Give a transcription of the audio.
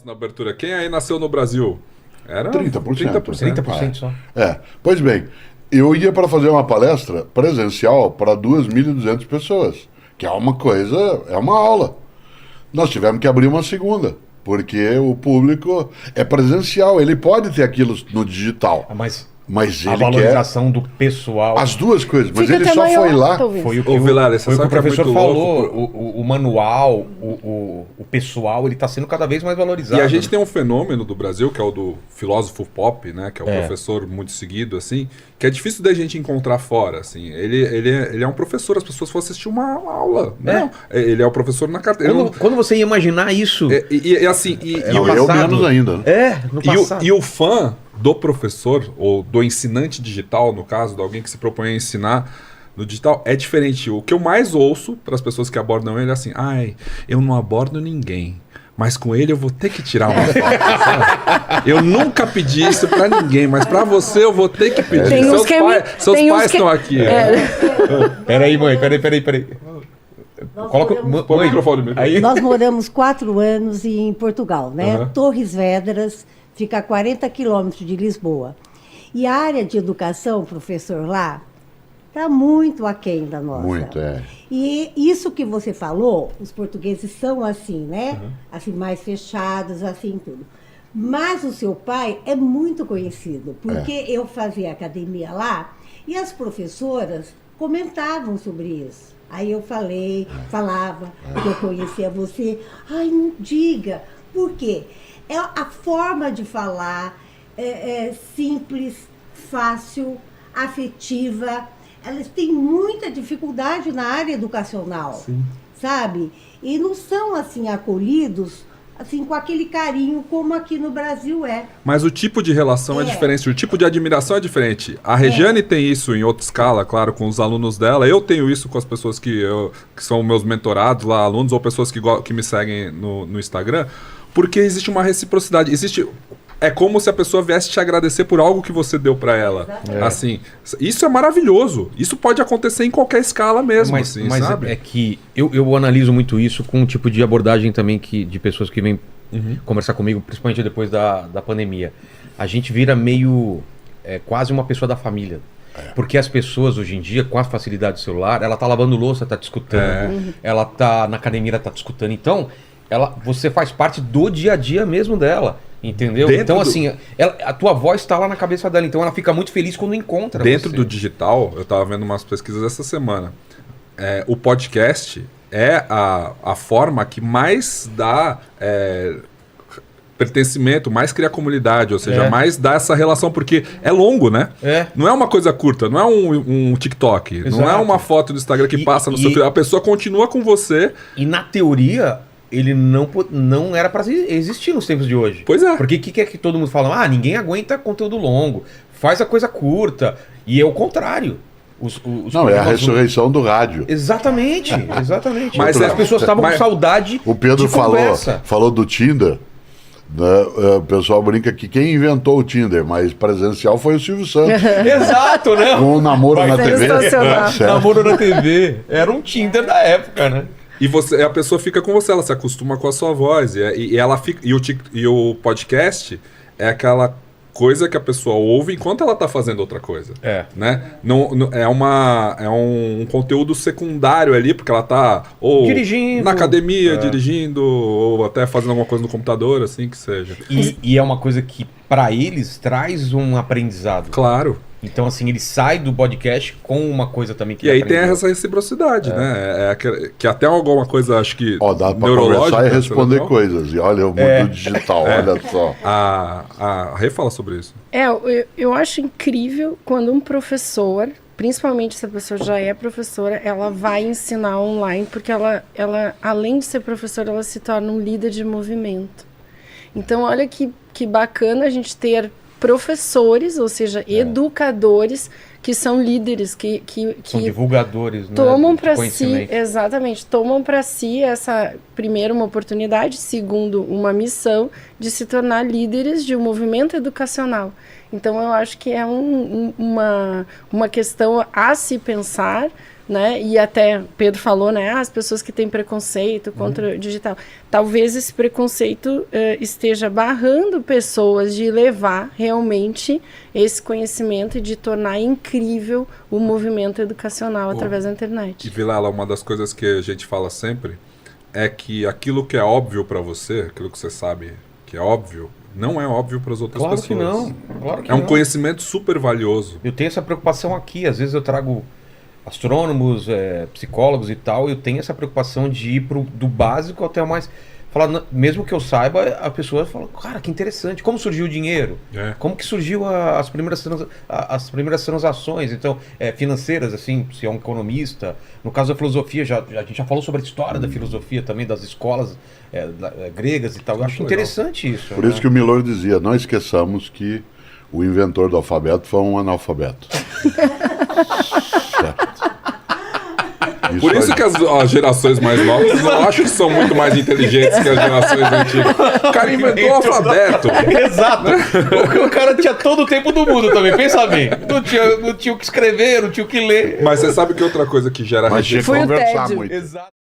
Na abertura, quem aí nasceu no Brasil? Era 30%. 30% só. Pois bem, eu ia para fazer uma palestra presencial para 2.200 pessoas, que é uma coisa, é uma aula. Nós tivemos que abrir uma segunda, porque o público é presencial, ele pode ter aquilo no digital. Mas a ele valorização do pessoal. As duas coisas, mas Fica ele até só maior, foi lá. talvez. Foi o que, Ô, Vilar, foi o, que o que é professor muito falou. louco. O manual, o pessoal, ele está sendo cada vez mais valorizado. E a gente tem um fenômeno do Brasil, que é o do filósofo pop, né? Que é o É. professor muito seguido, assim, que é difícil da gente encontrar fora, assim. Ele é um professor, as pessoas vão assistir uma aula. Não, ele é o professor na carteira. Quando você ia imaginar isso... Eu menos ainda. Né? No passado. E o fã do professor, ou do ensinante digital, no caso, de alguém que se propõe a ensinar no digital, é diferente. O que eu mais ouço para as pessoas que abordam ele é assim: ai, eu não abordo ninguém, mas com ele eu vou ter que tirar uma foto. Sabe? Eu nunca pedi isso para ninguém, mas para você eu vou ter que pedir. Tem uns Seus pais estão aqui. Peraí, mãe, peraí. Coloca Põe o microfone. Aí. Nós moramos 4 anos em Portugal, né? Uhum. Torres Vedras fica a 40 quilômetros de Lisboa. E a área de educação, professor, lá, está muito aquém da nossa. Muito, é. E isso que você falou, os portugueses são assim, né? Assim, mais fechados, assim, tudo. Mas o seu pai é muito conhecido, porque eu fazia academia lá e as professoras comentavam sobre isso. Aí eu falava que eu conhecia você. Ai, não diga. Por quê? A forma de falar é simples, fácil, afetiva. Elas têm muita dificuldade na área educacional, sabe? E não são, assim, acolhidos assim, com aquele carinho como aqui no Brasil é. Mas o tipo de relação é diferente, o tipo de admiração é diferente. A Regiane tem isso em outra escala, claro, com os alunos dela. Eu tenho isso com as pessoas que são meus mentorados lá, alunos, ou pessoas que me seguem no Instagram, porque existe uma reciprocidade. É como se a pessoa viesse te agradecer por algo que você deu para ela. Assim, isso é maravilhoso. Isso pode acontecer em qualquer escala mesmo, mas sabe? É que eu analiso muito isso com um tipo de abordagem também de pessoas que vêm conversar comigo, principalmente depois da pandemia. A gente vira meio quase uma pessoa da família. Porque as pessoas hoje em dia, com a facilidade do celular, ela tá lavando louça, tá te escutando, ela tá na academia, ela tá te escutando. Então, você faz parte do dia a dia mesmo dela. Entendeu? Então, assim, a tua voz está lá na cabeça dela, então ela fica muito feliz quando encontra Dentro você. do digital, eu estava vendo umas pesquisas essa semana. O podcast é a forma que mais dá pertencimento, mais cria comunidade, ou seja, mais dá essa relação, porque é longo, né? Não é uma coisa curta, não é um TikTok, Exato. não é uma foto do Instagram que passa no seu feed. A pessoa continua com você. E na teoria, ele não era para existir nos tempos de hoje. Pois é. Porque o que é que todo mundo fala? Ninguém aguenta conteúdo longo, faz a coisa curta. E é o contrário. É a ressurreição do rádio. Exatamente. Mas as pessoas estavam com saudade. O Pedro falou do Tinder. Né? O pessoal brinca que quem inventou o Tinder, mas presencial foi o Silvio Santos. Exato, né? Com o namoro na TV. Namoro na TV. Era um Tinder da época, né? E a pessoa fica com você, ela se acostuma com a sua voz. E ela fica, e o podcast é aquela coisa que a pessoa ouve enquanto ela está fazendo outra coisa. Né? É um conteúdo secundário ali, porque ela está dirigindo, na academia, dirigindo, ou até fazendo alguma coisa no computador, assim que seja. E é uma coisa que, para eles, traz um aprendizado. Claro. Então, assim, ele sai do podcast com uma coisa também que E aí tem essa reciprocidade, né? Que até alguma coisa, acho que dá pra conversar e responder coisas. E olha, o mundo digital, olha só. A Rê fala sobre isso. Eu acho incrível quando um professor, principalmente se a pessoa já é professora, ela vai ensinar online, porque ela além de ser professora, ela se torna um líder de movimento. Então, olha que bacana a gente ter professores, ou seja, educadores que são líderes, que são divulgadores, tomam para si, exatamente, tomam para si essa, primeiro, uma oportunidade, segundo, uma missão de se tornar líderes de um movimento educacional. Então, eu acho que é uma questão a se pensar, né? E até Pedro falou, né? As pessoas que têm preconceito contra o digital. Talvez esse preconceito esteja barrando pessoas de levar realmente esse conhecimento e de tornar incrível o movimento educacional através da internet. E Vilela, uma das coisas que a gente fala sempre é que aquilo que é óbvio para você, aquilo que você sabe que é óbvio, não é óbvio para as outras Claro pessoas. que não. Claro que É um não. conhecimento super valioso. Eu tenho essa preocupação aqui. Às vezes eu trago astrônomos, psicólogos e tal, e eu tenho essa preocupação de ir do básico até o mais... Falar, mesmo que eu saiba, a pessoa fala, cara, que interessante. Como surgiu o dinheiro? Como que surgiu as primeiras transações, então, financeiras, assim, se é um economista. No caso da filosofia, a gente já falou sobre a história da filosofia também, das escolas gregas e tal. Eu acho interessante isso. Por isso que o Milor dizia, não esqueçamos que o inventor do alfabeto foi um analfabeto. Certo. Por isso que as gerações mais novas eu acho que são muito mais inteligentes que as gerações antigas. O cara inventou o alfabeto. Exato. O cara tinha todo o tempo do mundo também, pensa bem. Não tinha o que escrever, não tinha o que ler. Mas você sabe que outra coisa que gera Mas tinha que Foi o conversar tédio. muito. Exato.